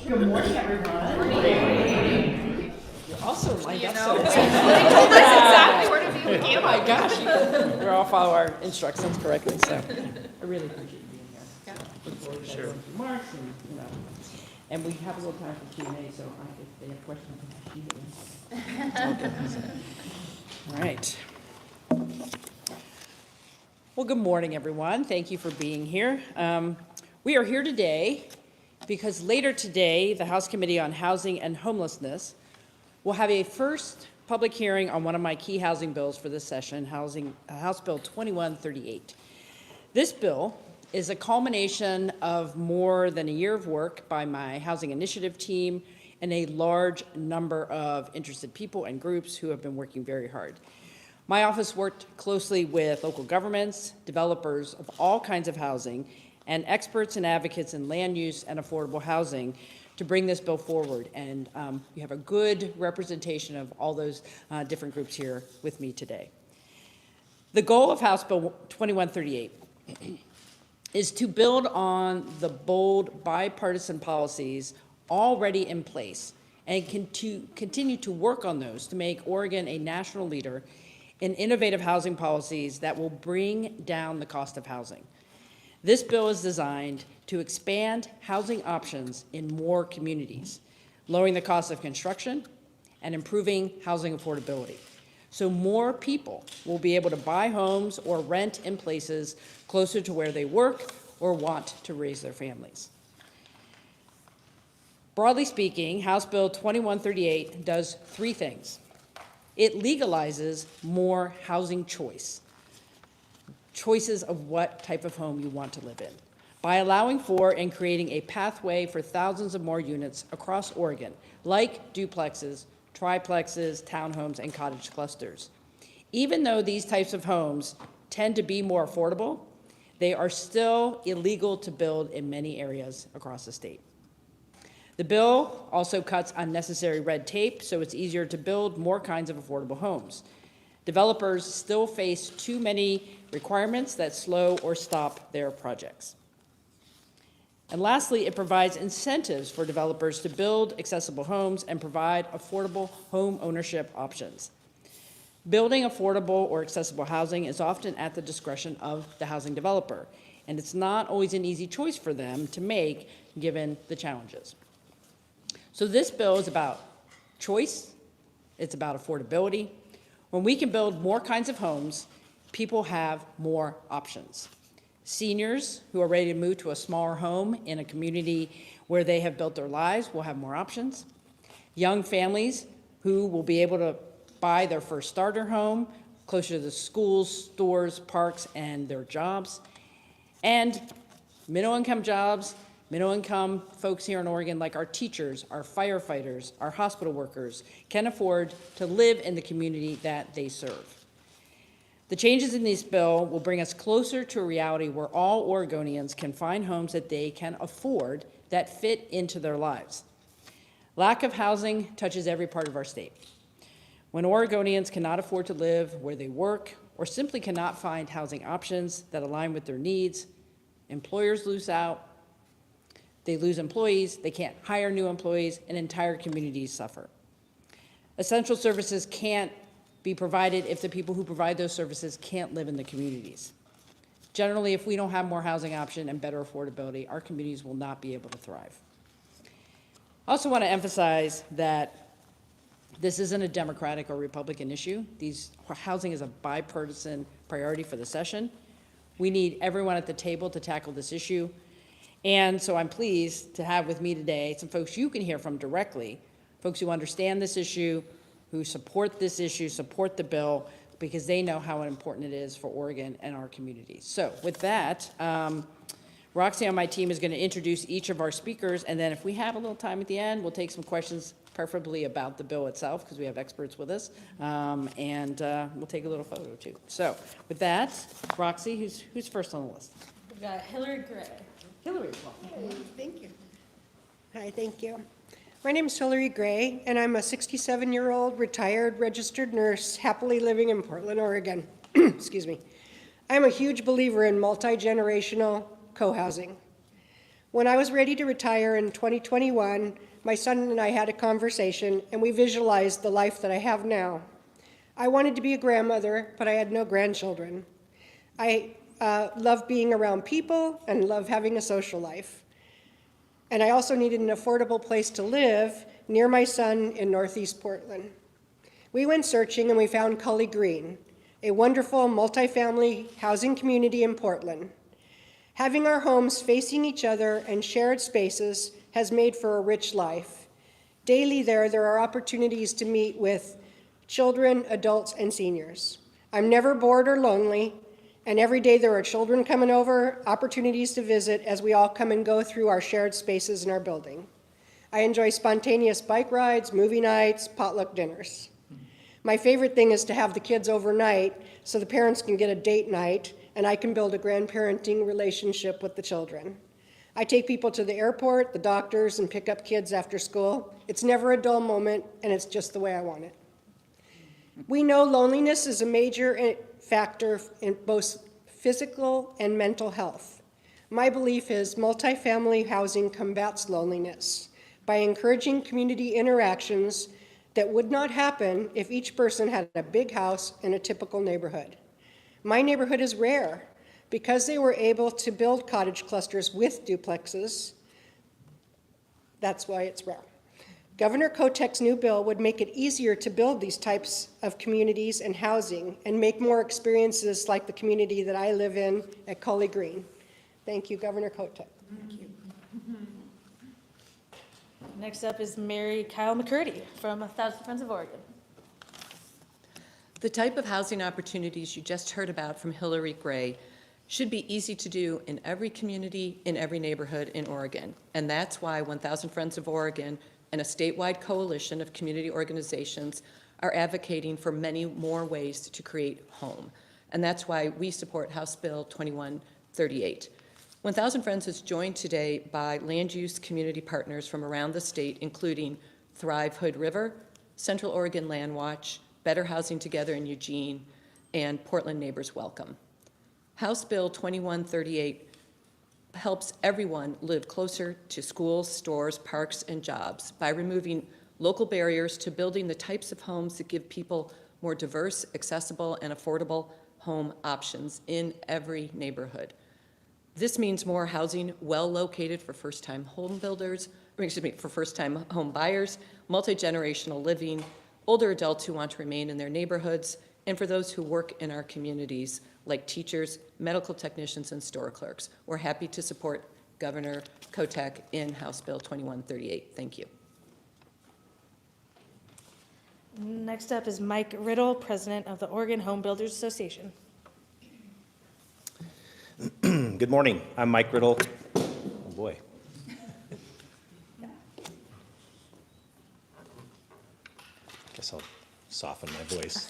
Good morning, everyone. Good morning. You're also lined up so told us exactly where to be with you. Oh my gosh, we all follow our instructions correctly, so I really appreciate you being here. Yeah. Look forward to everyone's remarks and we have a little time for Q&A, so if they have questions, all right. Well, good morning, everyone. Thank you for being here. We are here today because later today, the House Committee on Housing and Homelessness will have a first public hearing on one of my key housing bills for this session, House Bill 2138. This bill is a culmination of more than a year of work by my housing initiative team and a large number of interested people and groups who have been working very hard. My office worked closely with local governments, developers of all kinds of housing, and experts and advocates in land use and affordable housing to bring this bill forward. And you have a good representation of all those different groups here with me today. The goal of House Bill 2138 is to build on the bold bipartisan policies already in place and continue to work on those to make Oregon a national leader in innovative housing policies that will bring down the cost of housing. This bill is designed to expand housing options in more communities, lowering the cost of construction and improving housing affordability. So more people will be able to buy homes or rent in places closer to where they work or want to raise their families. Broadly speaking, House Bill 2138 does three things. It legalizes more housing choices of what type of home you want to live in, by allowing for and creating a pathway for thousands of more units across Oregon, like duplexes, triplexes, townhomes, and cottage clusters. Even though these types of homes tend to be more affordable, they are still illegal to build in many areas across the state. The bill also cuts unnecessary red tape, so it's easier to build more kinds of affordable homes. Developers still face too many requirements that slow or stop their projects. And lastly, it provides incentives for developers to build accessible homes and provide affordable home ownership options. Building affordable or accessible housing is often at the discretion of the housing developer, and it's not always an easy choice for them to make given the challenges. So this bill is about choice, it's about affordability. When we can build more kinds of homes, people have more options. Seniors who are ready to move to a smaller home in a community where they have built their lives will have more options. Young families who will be able to buy their first starter home closer to the schools, stores, parks, and their jobs. And middle-income jobs, middle-income folks here in Oregon, like our teachers, our firefighters, our hospital workers, can afford to live in the community that they serve. The changes in this bill will bring us closer to a reality where all Oregonians can find homes that they can afford that fit into their lives. Lack of housing touches every part of our state. When Oregonians cannot afford to live where they work or simply cannot find housing options that align with their needs, employers lose out, they lose employees, they can't hire new employees, and entire communities suffer. Essential services can't be provided if the people who provide those services can't live in the communities. Generally, if we don't have more housing option and better affordability, our communities will not be able to thrive. I also want to emphasize that this isn't a Democratic or Republican issue. Housing is a bipartisan priority for the session. We need everyone at the table to tackle this issue. And so I'm pleased to have with me today some folks you can hear from directly, folks who understand this issue, who support this issue, support the bill, because they know how important it is for Oregon and our communities. So with that, Roxy on my team is going to introduce each of our speakers, and then if we have a little time at the end, we'll take some questions, preferably about the bill itself, because we have experts with us, and we'll take a little photo too. So with that, Roxy, who's first on the list? We've got Hillary Gray. Hillary. Thank you. Hi, thank you. My name is Hillary Gray, and I'm a 67-year-old retired registered nurse happily living in Portland, Oregon. Excuse me. I'm a huge believer in multi-generational co-housing. When I was ready to retire in 2021, my son and I had a conversation, and we visualized the life that I have now. I wanted to be a grandmother, but I had no grandchildren. I love being around people and love having a social life. And I also needed an affordable place to live near my son in Northeast Portland. We went searching and we found Cully Green, a wonderful multifamily housing community in Portland. Having our homes facing each other and shared spaces has made for a rich life. Daily there are opportunities to meet with children, adults, and seniors. I'm never bored or lonely, and every day there are children coming over, opportunities to visit as we all come and go through our shared spaces in our building. I enjoy spontaneous bike rides, movie nights, potluck dinners. My favorite thing is to have the kids overnight so the parents can get a date night and I can build a grandparenting relationship with the children. I take people to the airport, the doctors, and pick up kids after school. It's never a dull moment, and it's just the way I want it. We know loneliness is a major factor in both physical and mental health. My belief is multifamily housing combats loneliness by encouraging community interactions that would not happen if each person had a big house in a typical neighborhood. My neighborhood is rare. Because they were able to build cottage clusters with duplexes, that's why it's rare. Governor Kotek's new bill would make it easier to build these types of communities and housing and make more experiences like the community that I live in at Cully Green. Thank you, Governor Kotek. Thank you. Next up is Mary Kyle McCurdy from 1,000 Friends of Oregon. The type of housing opportunities you just heard about from Hillary Gray should be easy to do in every community, in every neighborhood in Oregon. And that's why 1,000 Friends of Oregon and a statewide coalition of community organizations are advocating for many more ways to create home. And that's why we support House Bill 2138. 1,000 Friends is joined today by land use community partners from around the state, including Thrive Hood River, Central Oregon Land Watch, Better Housing Together in Eugene, and Portland Neighbors Welcome. House Bill 2138 helps everyone live closer to schools, stores, parks, and jobs by removing local barriers to building the types of homes that give people more diverse, accessible, and affordable home options in every neighborhood. This means more housing well located for first-time home builders, for first-time home buyers, multi-generational living, older adults who want to remain in their neighborhoods, and for those who work in our communities, like teachers, medical technicians, and store clerks. We're happy to support Governor Kotek in House Bill 2138. Thank you. Next up is Mike Riddle, President of the Oregon Home Builders Association. Good morning. I'm Mike Riddle. Oh boy. Guess I'll soften my voice.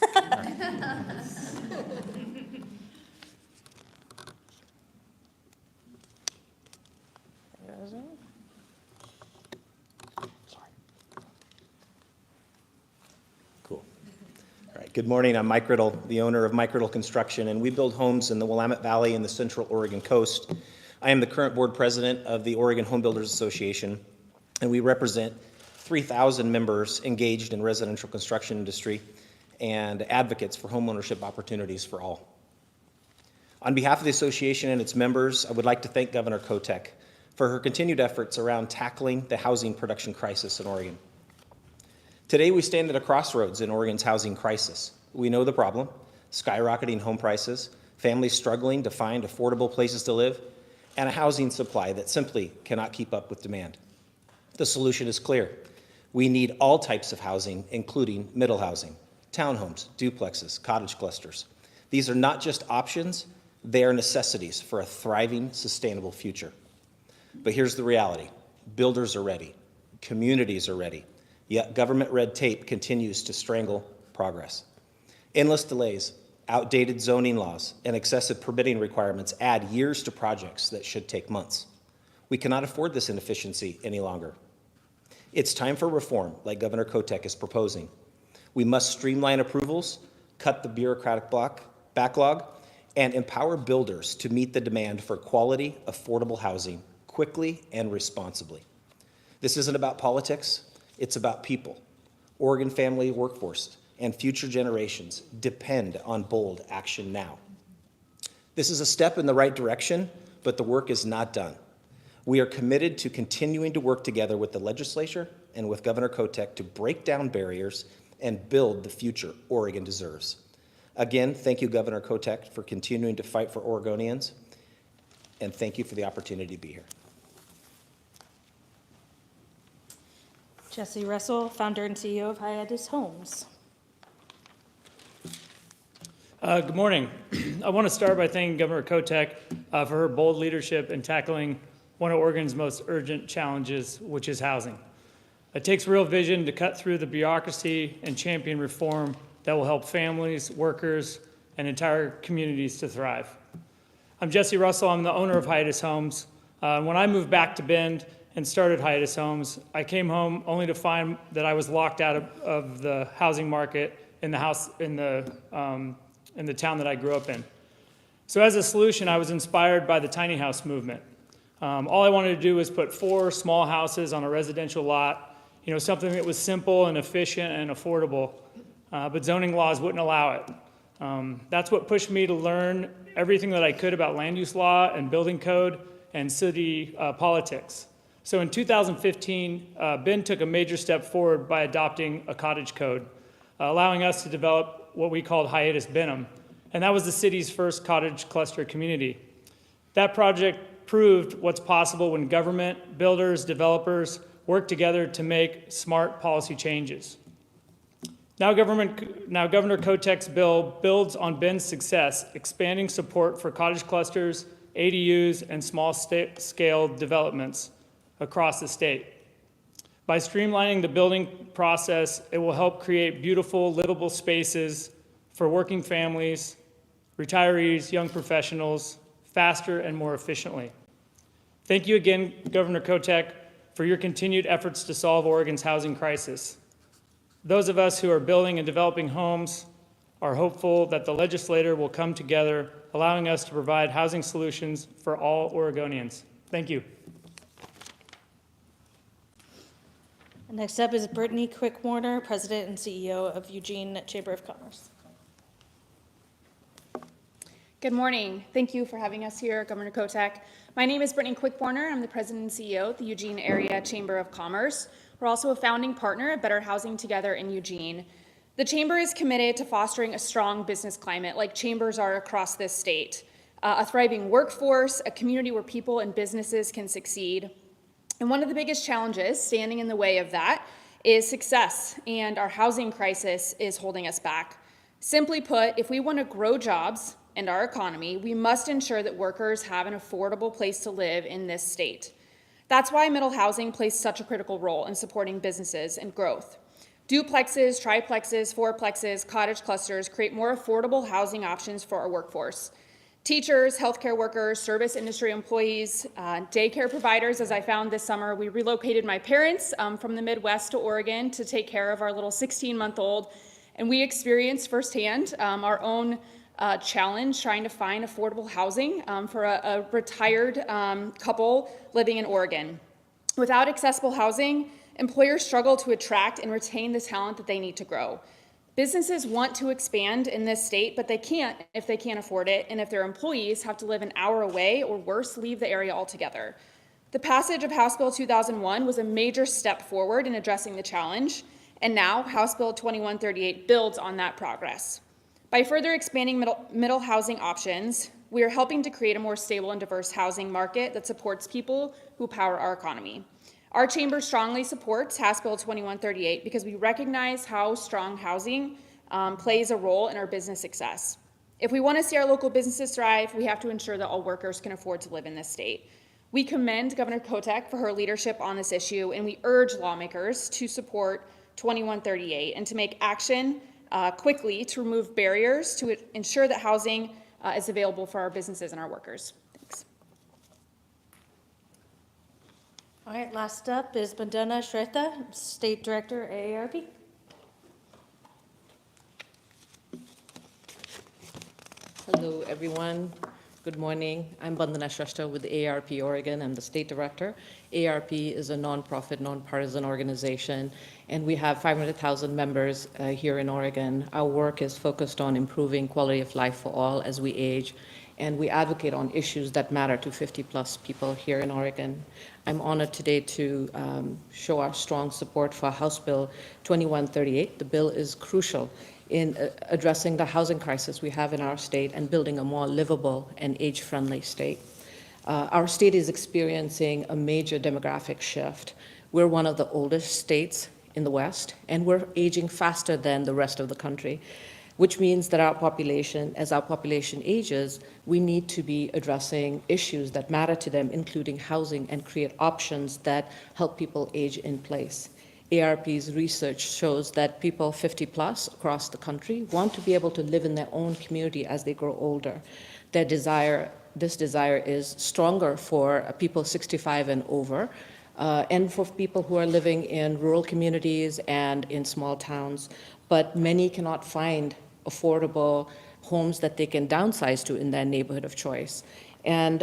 Sorry. Cool. All right. Good morning. I'm Mike Riddle, the owner of Mike Riddle Construction, and we build homes in the Willamette Valley and the Central Oregon coast. I am the current board president of the Oregon Home Builders Association, and we represent 3,000 members engaged in residential construction industry and advocates for homeownership opportunities for all. On behalf of the association and its members, I would like to thank Governor Kotek for her continued efforts around tackling the housing production crisis in Oregon. Today, we stand at a crossroads in Oregon's housing crisis. We know the problem: skyrocketing home prices, families struggling to find affordable places to live, and a housing supply that simply cannot keep up with demand. The solution is clear. We need all types of housing, including middle housing, townhomes, duplexes, cottage clusters. These are not just options, they are necessities for a thriving, sustainable future. But here's the reality. Builders are ready. Communities are ready. Yet government red tape continues to strangle progress. Endless delays, outdated zoning laws, and excessive permitting requirements add years to projects that should take months. We cannot afford this inefficiency any longer. It's time for reform, like Governor Kotek is proposing. We must streamline approvals, cut the bureaucratic backlog, and empower builders to meet the demand for quality, affordable housing quickly and responsibly. This isn't about politics, it's about people. Oregon family workforce and future generations depend on bold action now. This is a step in the right direction, but the work is not done. We are committed to continuing to work together with the legislature and with Governor Kotek to break down barriers and build the future Oregon deserves. Again, thank you, Governor Kotek, for continuing to fight for Oregonians, and thank you for the opportunity to be here. Jesse Russell, founder and CEO of Hiatus Homes. Good morning. I want to start by thanking Governor Kotek for her bold leadership in tackling one of Oregon's most urgent challenges, which is housing. It takes real vision to cut through the bureaucracy and champion reform that will help families, workers, and entire communities to thrive. I'm Jesse Russell. I'm the owner of Hiatus Homes. When I moved back to Bend and started Hiatus Homes, I came home only to find that I was locked out of the housing market in the town that I grew up in. So as a solution, I was inspired by the tiny house movement. All I wanted to do was put 4 small houses on a residential lot, something that was simple and efficient and affordable, but zoning laws wouldn't allow it. That's what pushed me to learn everything that I could about land use law and building code and city politics. So in 2015, Bend took a major step forward by adopting a cottage code, allowing us to develop what we called Hiatus Benham, and that was the city's first cottage cluster community. That project proved what's possible when government, builders, developers work together to make smart policy changes. Now Governor Kotek's bill builds on Bend's success, expanding support for cottage clusters, ADUs, and small-scale developments across the state. By streamlining the building process, it will help create beautiful, livable spaces for working families, retirees, young professionals, faster and more efficiently. Thank you again, Governor Kotek, for your continued efforts to solve Oregon's housing crisis. Those of us who are building and developing homes are hopeful that the legislature will come together, allowing us to provide housing solutions for all Oregonians. Thank you. Next up is Brittany Quick-Warner, President and CEO of Eugene Chamber of Commerce. Good morning. Thank you for having us here, Governor Kotek. My name is Brittany Quick-Warner. I'm the President and CEO of the Eugene Area Chamber of Commerce. We're also a founding partner of Better Housing Together in Eugene. The Chamber is committed to fostering a strong business climate like chambers are across this state, a thriving workforce, a community where people and businesses can succeed. And one of the biggest challenges standing in the way of that is success, and our housing crisis is holding us back. Simply put, if we want to grow jobs and our economy, we must ensure that workers have an affordable place to live in this state. That's why middle housing plays such a critical role in supporting businesses and growth. Duplexes, triplexes, fourplexes, cottage clusters create more affordable housing options for our workforce. Teachers, healthcare workers, service industry employees, daycare providers. As I found this summer, we relocated my parents from the Midwest to Oregon to take care of our little 16-month-old, and we experienced firsthand our own challenge trying to find affordable housing for a retired couple living in Oregon. Without accessible housing, employers struggle to attract and retain the talent that they need to grow. Businesses want to expand in this state, but they can't if they can't afford it, and if their employees have to live an hour away or worse, leave the area altogether. The passage of House Bill 2001 was a major step forward in addressing the challenge, and now House Bill 2138 builds on that progress. By further expanding middle housing options, we are helping to create a more stable and diverse housing market that supports people who power our economy. Our chamber strongly supports House Bill 2138 because we recognize how strong housing plays a role in our business success. If we want to see our local businesses thrive, we have to ensure that all workers can afford to live in this state. We commend Governor Kotek for her leadership on this issue, and we urge lawmakers to support 2138 and to make action quickly to remove barriers to ensure that housing is available for our businesses and our workers. Thanks. All right, last up is Bandana Shretha, State Director, AARP. Hello, everyone. Good morning. I'm Bandana Shrestha with AARP Oregon. I'm the state director. AARP is a nonprofit, nonpartisan organization, and we have 500,000 members here in Oregon. Our work is focused on improving quality of life for all as we age, and we advocate on issues that matter to 50-plus people here in Oregon. I'm honored today to show our strong support for House Bill 2138. The bill is crucial in addressing the housing crisis we have in our state and building a more livable and age-friendly state. Our state is experiencing a major demographic shift. We're one of the oldest states in the West, and we're aging faster than the rest of the country, which means that our population, as our population ages, we need to be addressing issues that matter to them, including housing, and create options that help people age in place. AARP's research shows that people 50 plus across the country want to be able to live in their own community as they grow older. This desire is stronger for people 65 and over, and for people who are living in rural communities and in small towns, but many cannot find affordable homes that they can downsize to in their neighborhood of choice. And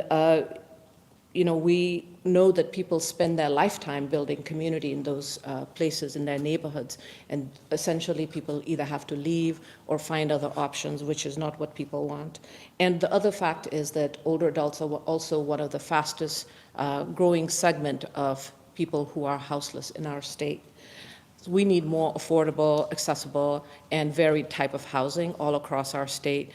we know that people spend their lifetime building community in those places in their neighborhoods, and essentially people either have to leave or find other options, which is not what people want. And the other fact is that older adults are also one of the fastest growing segment of people who are houseless in our state. We need more affordable, accessible, and varied type of housing all across our state.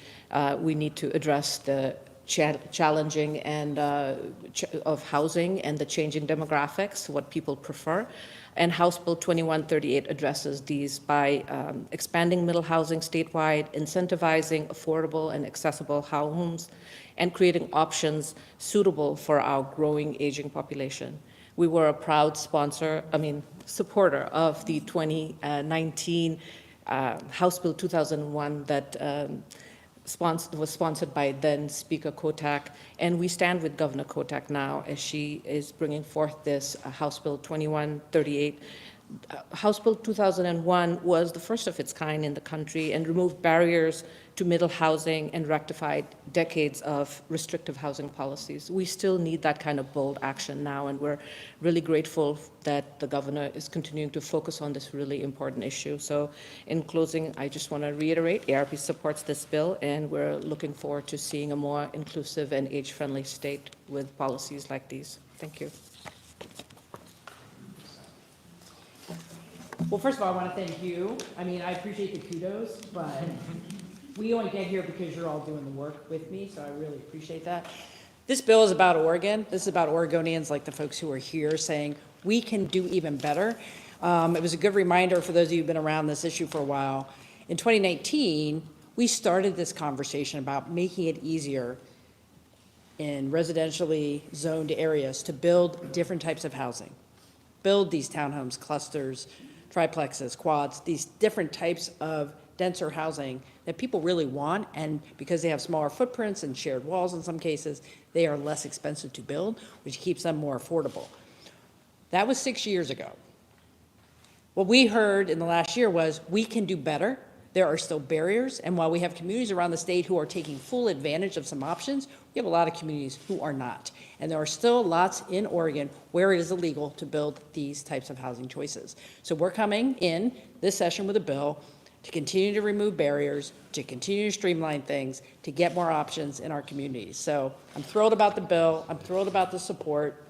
We need to address the challenging and of housing and the changing demographics, what people prefer. And House Bill 2138 addresses these by expanding middle housing statewide, incentivizing affordable and accessible homes, and creating options suitable for our growing aging population. We were a proud supporter of the 2019 House Bill 2001 that was sponsored by then Speaker Kotek, and we stand with Governor Kotek now as she is bringing forth this House Bill 2138. House Bill 2001 was the first of its kind in the country and removed barriers to middle housing and rectified decades of restrictive housing policies. We still need that kind of bold action now, and we're really grateful that the governor is continuing to focus on this really important issue. So in closing, I just want to reiterate, AARP supports this bill, and we're looking forward to seeing a more inclusive and age-friendly state with policies like these. Thank you. Well, first of all, I want to thank you. I appreciate the kudos, but we only get here because you're all doing the work with me, so I really appreciate that. This bill is about Oregon. This is about Oregonians like the folks who are here saying, we can do even better. It was a good reminder for those of you who've been around this issue for a while. In 2019, we started this conversation about making it easier in residentially zoned areas to build different types of housing. Build these townhomes, clusters, triplexes, quads, these different types of denser housing that people really want, and because they have smaller footprints and shared walls in some cases, they are less expensive to build, which keeps them more affordable. That was 6 years ago. What we heard in the last year was, we can do better. There are still barriers, and while we have communities around the state who are taking full advantage of some options, we have a lot of communities who are not. And there are still lots in Oregon where it is illegal to build these types of housing choices. So we're coming in this session with a bill to continue to remove barriers, to continue to streamline things, to get more options in our communities. So I'm thrilled about the bill, I'm thrilled about the support,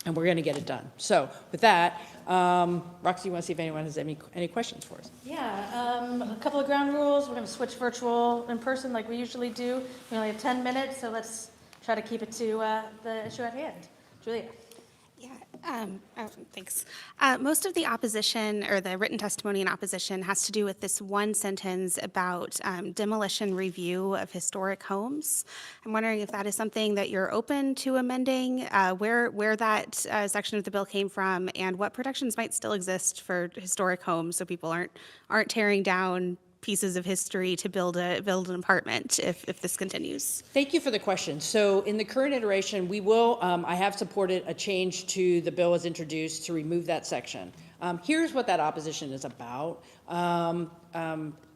and we're gonna get it done. So with that, Roxy, you wanna see if anyone has any questions for us? Yeah, a couple of ground rules. We're going to switch virtual in person like we usually do. We only have 10 minutes, so let's try to keep it to the issue at hand. Julia. Yeah, thanks. Most of the opposition or the written testimony in opposition has to do with this one sentence about demolition review of historic homes. I'm wondering if that is something that you're open to amending, where that section of the bill came from, and what protections might still exist for historic homes so people aren't tearing down pieces of history to build an apartment if this continues. Thank you for the question. So in the current iteration, we will, I have supported a change to the bill as introduced to remove that section. Here's what that opposition is about.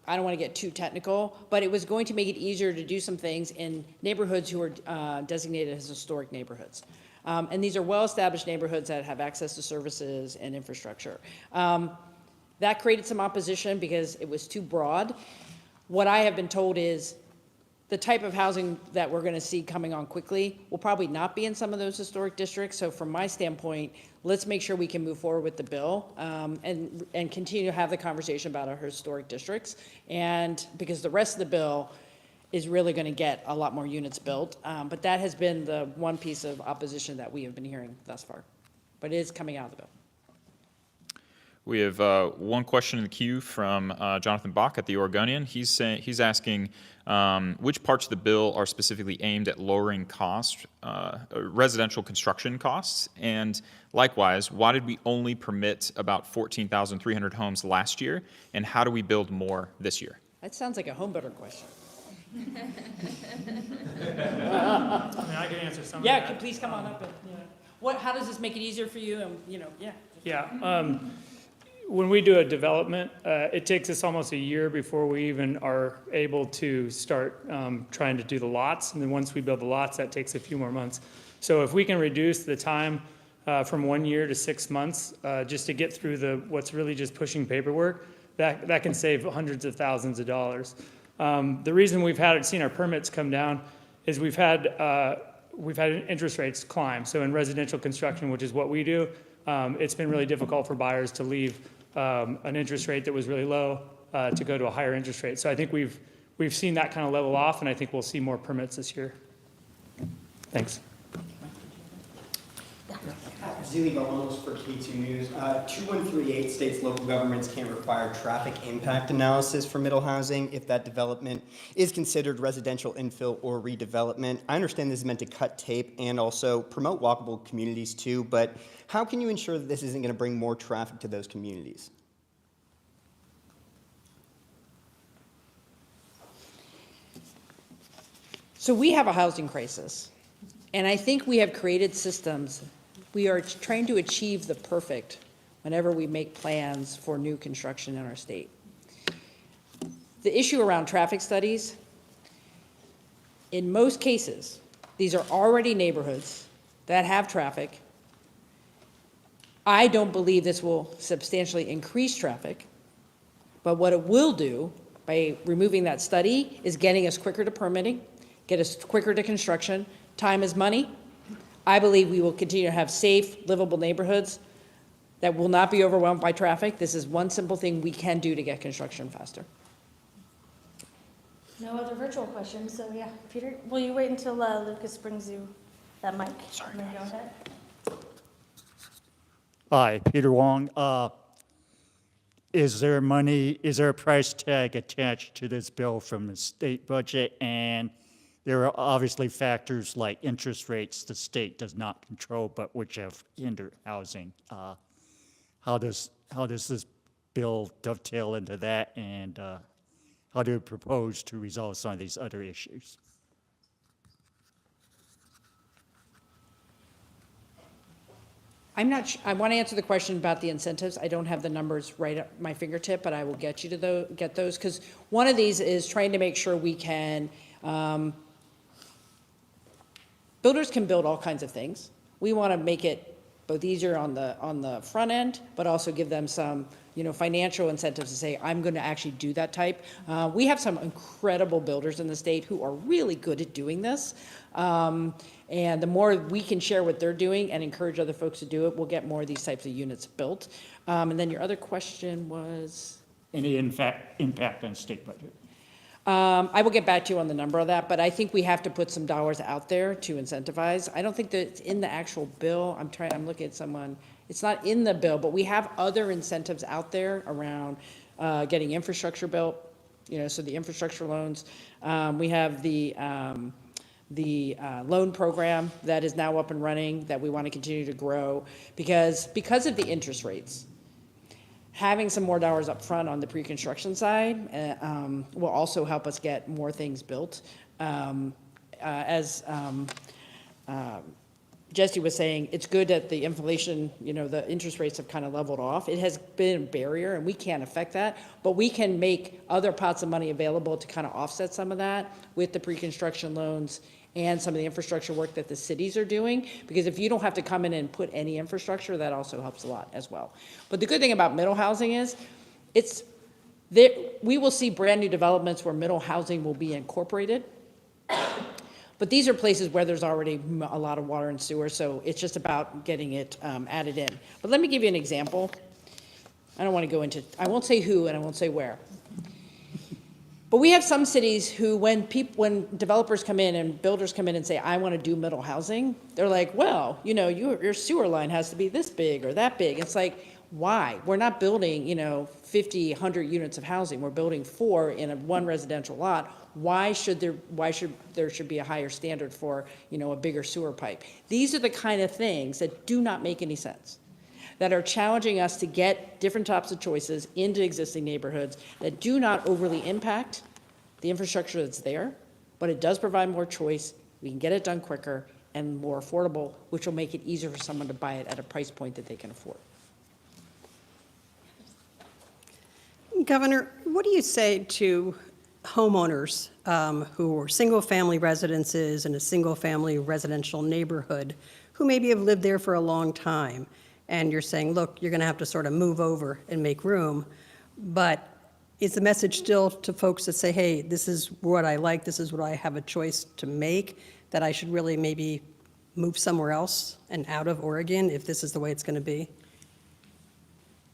I don't want to get too technical, but it was going to make it easier to do some things in neighborhoods who are designated as historic neighborhoods. And these are well-established neighborhoods that have access to services and infrastructure. That created some opposition because it was too broad. What I have been told is the type of housing that we're going to see coming on quickly will probably not be in some of those historic districts. So from my standpoint, let's make sure we can move forward with the bill and continue to have the conversation about our historic districts. And because the rest of the bill is really going to get a lot more units built. But that has been the one piece of opposition that we have been hearing thus far. But it is coming out of the bill. We have one question in the queue from Jonathan Bach at the Oregonian. He's asking which parts of the bill are specifically aimed at lowering costs, residential construction costs, and likewise, why did we only permit about 14,300 homes last year, and how do we build more this year? That sounds like a home builder question. I mean, I can answer some of Yeah, that. please come on up. How does this make it easier for you? And yeah. Yeah. When we do a development, it takes us almost a year before we even are able to start trying to do the lots. And then once we build the lots, that takes a few more months. So if we can reduce the time from 1 year to 6 months just to get through what's really just pushing paperwork, that can save hundreds of thousands of dollars. The reason we've seen our permits come down is we've had interest rates climb. So in residential construction, which is what we do, it's been really difficult for buyers to leave an interest rate that was really low to go to a higher interest rate. So I think we've seen that kind of level off, and I think we'll see more permits this year. Thanks. Zili Balanos for K2 News. 2138 states local governments can require traffic impact analysis for middle housing if that development is considered residential infill or redevelopment. I understand this is meant to cut tape and also promote walkable communities too, but how can you ensure that this isn't going to bring more traffic to those communities? So we have a housing crisis, and I think we have created systems. We are trying to achieve the perfect whenever we make plans for new construction in our state. The issue around traffic studies, in most cases, these are already neighborhoods that have traffic. I don't believe this will substantially increase traffic, but what it will do by removing that study is getting us quicker to permitting, get us quicker to construction. Time is money. I believe we will continue to have safe, livable neighborhoods that will not be overwhelmed by traffic. This is one simple thing we can do to get construction faster. No other virtual questions, so yeah. Peter, will you wait until Lucas brings you that mic? Sorry. Go ahead. Hi, Peter Wong. Is there a price tag attached to this bill from the state budget? And there are obviously factors like interest rates the state does not control, but which have hindered housing. How does this bill dovetail into that, and how do you propose to resolve some of these other issues? I'm not I want to answer the question about the incentives. I don't have the numbers right at my fingertip, but I will get you to get those, because one of these is trying to make sure we can builders can build all kinds of things. We want to make it both easier on the front end, but also give them some, financial incentives to say, I'm going to actually do that type. We have some incredible builders in the state who are really good at doing this. And the more we can share what they're doing and encourage other folks to do it, we'll get more of these types of units built. And then your other question was? Any impact on state budget? I will get back to you on the number of that, but I think we have to put some dollars out there to incentivize. I don't think that it's in the actual bill. I'm looking at someone. It's not in the bill, but we have other incentives out there around getting infrastructure built, so the infrastructure loans. We have the loan program that is now up and running that we want to continue to grow because of the interest rates. Having some more dollars up front on the pre-construction side will also help us get more things built. As Jesse was saying, it's good that the inflation, the interest rates have kind of leveled off. It has been a barrier, and we can't affect that, but we can make other pots of money available to kind of offset some of that with the pre-construction loans and some of the infrastructure work that the cities are doing, because if you don't have to come in and put any infrastructure, that also helps a lot as well. But the good thing about middle housing is, we will see brand new developments where middle housing will be incorporated. But these are places where there's already a lot of water and sewer, so it's just about getting it added in. But let me give you an example. I don't want to go into, I won't say who and I won't say where. But we have some cities who, when developers come in and builders come in and say, I want to do middle housing, they're like, well, your sewer line has to be this big or that big. It's like, why? We're not building, 50, 100 units of housing. We're building 4 in one residential lot. Why should there be a higher standard for, a bigger sewer pipe? These are the kind of things that do not make any sense, that are challenging us to get different types of choices into existing neighborhoods that do not overly impact the infrastructure that's there, but it does provide more choice. We can get it done quicker and more affordable, which will make it easier for someone to buy it at a price point that they can afford. Governor, what do you say to homeowners who are single-family residences in a single-family residential neighborhood who maybe have lived there for a long time, and you're saying, look, you're going to have to sort of move over and make room, but is the message still to folks that say, hey, this is what I like, this is what I have a choice to make, that I should really maybe move somewhere else and out of Oregon if this is the way it's going to be?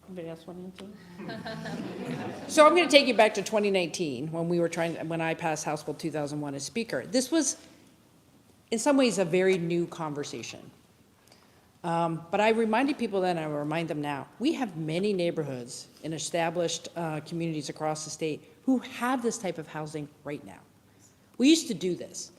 Anybody else want to answer? So I'm going to take you back to 2019 when I passed House Bill 2001 as Speaker. This was, in some ways, a very new conversation. But I reminded people then, I will remind them now, we have many neighborhoods in established communities across the state who have this type of housing right now. We used to do this.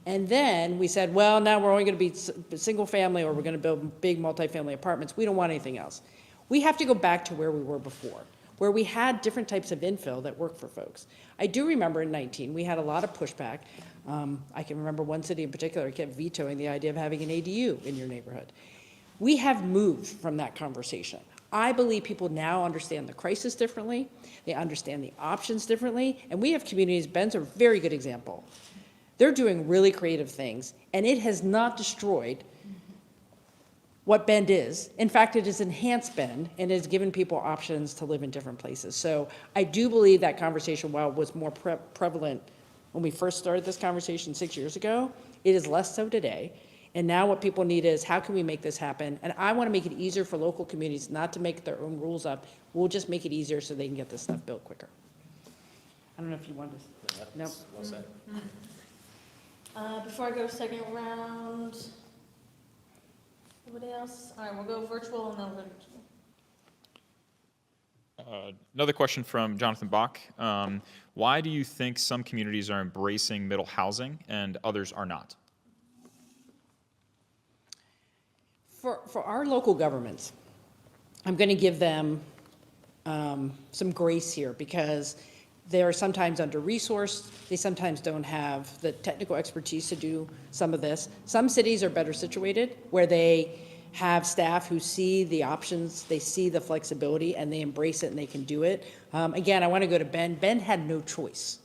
And then we said, well, now we're only going to be single family, or we're going to build big multifamily apartments. We don't want anything else. We have to go back to where we were before, where we had different types of infill that worked for folks. I do remember in 19, we had a lot of pushback. I can remember one city in particular kept vetoing the idea of having an ADU in your neighborhood. We have moved from that conversation. I believe people now understand the crisis differently. They understand the options differently. And we have communities, Bend's a very good example. They're doing really creative things, and it has not destroyed what Bend is. In fact, it has enhanced Bend and has given people options to live in different places. So I do believe that conversation, while it was more prevalent when we first started this conversation 6 years ago, it is less so today. And now what people need is, how can we make this happen? And I want to make it easier for local communities not to make their own rules up. We'll just make it easier so they can get this stuff built quicker. I don't know if you want to. No. Well said. Before I go second round, anybody else? All right, we'll go virtual and then we'll go. Another question from Jonathan Bach. Why do you think some communities are embracing middle housing and others are not? For our local governments, I'm going to give them some grace here, because they're sometimes under-resourced. They sometimes don't have the technical expertise to do some of this. Some cities are better situated, where they have staff who see the options, they see the flexibility, and they embrace it and they can do it. Again, I want to go to Bend. Bend had no choice.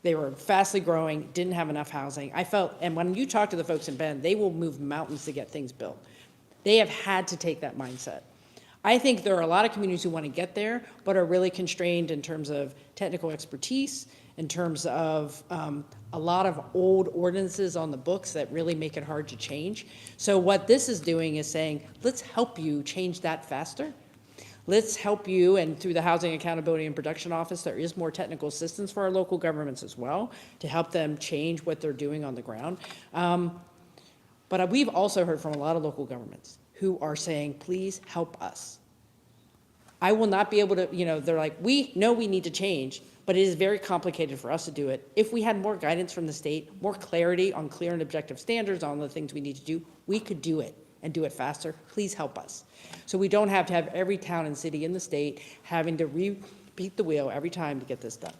They were fastly growing, didn't have enough housing. I felt, and when you talk to the folks in Bend, they will move mountains to get things built. They have had to take that mindset. I think there are a lot of communities who want to get there, but are really constrained in terms of technical expertise, in terms of a lot of old ordinances on the books that really make it hard to change. So what this is doing is saying, let's help you change that faster. Let's help you, and through the Housing Accountability and Production Office, there is more technical assistance for our local governments as well to help them change what they're doing on the ground. But we've also heard from a lot of local governments who are saying, please help us. I will not be able to, they're like, we know we need to change, but it is very complicated for us to do it. If we had more guidance from the state, more clarity on clear and objective standards on the things we need to do, we could do it and do it faster. Please help us. So we don't have to have every town and city in the state having to repeat the wheel every time to get this done.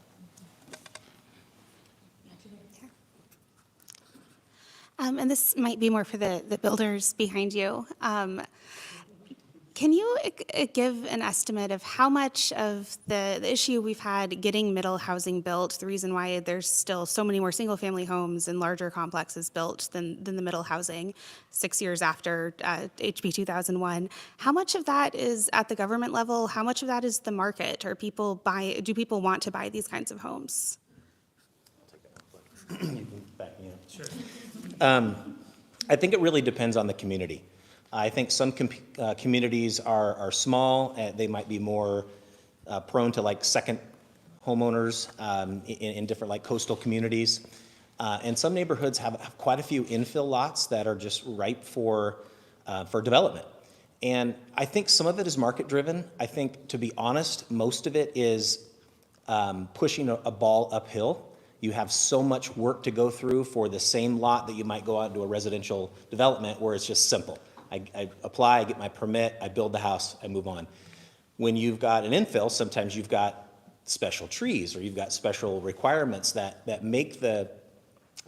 And this might be more for the builders behind you. Can you give an estimate of how much of the issue we've had getting middle housing built, the reason why there's still so many more single-family homes and larger complexes built than the middle housing 6 years after HB 2001, how much of that is at the government level? How much of that is the market? Do people want to buy these kinds of homes? You can back me up. Sure. I think it really depends on the community. I think some communities are small, they might be more prone to like second homeowners in different like coastal communities. And some neighborhoods have quite a few infill lots that are just ripe for development. And I think some of it is market driven. I think, to be honest, most of it is pushing a ball uphill. You have so much work to go through for the same lot that you might go out into a residential development where it's just simple. I apply, I get my permit, I build the house, I move on. When you've got an infill, sometimes you've got special trees or you've got special requirements that make the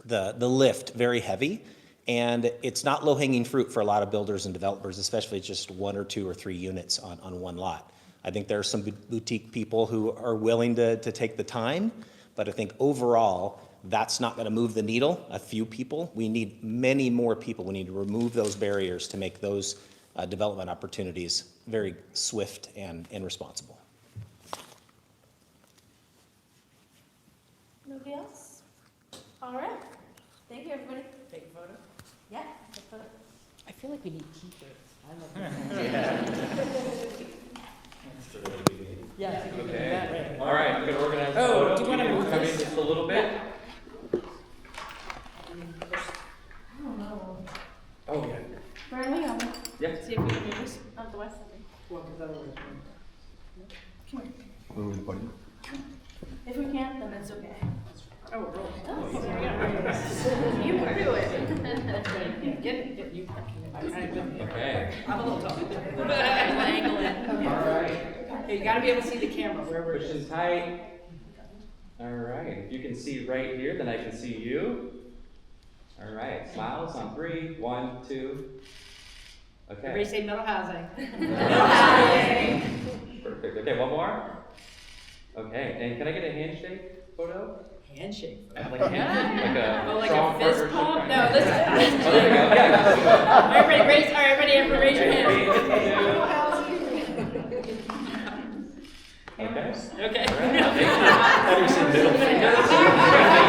lift very heavy. And it's not low-hanging fruit for a lot of builders and developers, especially just 1 or 2 or 3 units on one lot. I think there are some boutique people who are willing to take the time, but I think overall, that's not going to move the needle. A few people. We need many more people. We need to remove those barriers to make those development opportunities very swift and responsible. Nobody else? All right. Thank you, everybody. Take a photo? Yeah, take a photo. I feel like we need t-shirts. I love that. Yeah. Okay. All right, I'm gonna organize the Oh, photo. do you wanna can move come in this? just a little bit? I don't know. Oh, yeah. Where are we going? Yeah. See if we can do this on the west side. Come here. Where are we pointing? If we can't, then it's okay. Oh, roll. You can do it. Get you. Okay. I'm a little tall. Angle it. All right. Hey, you gotta be able to see the camera wherever it Push is. in tight. All right. If you can see right here, then I can see you. All right. Smiles on 3. 1, 2. Everybody Okay. say middle housing. Perfect. Okay, one more. Okay. And can I get a handshake photo? Handshake. Like a handshake? Like a Oh, like strong a fist partnership pump? kind No, of- listen. Oh, there you go. Yeah. Everybody raise your hand. Okay. Okay. All right. I thought you said middle finger.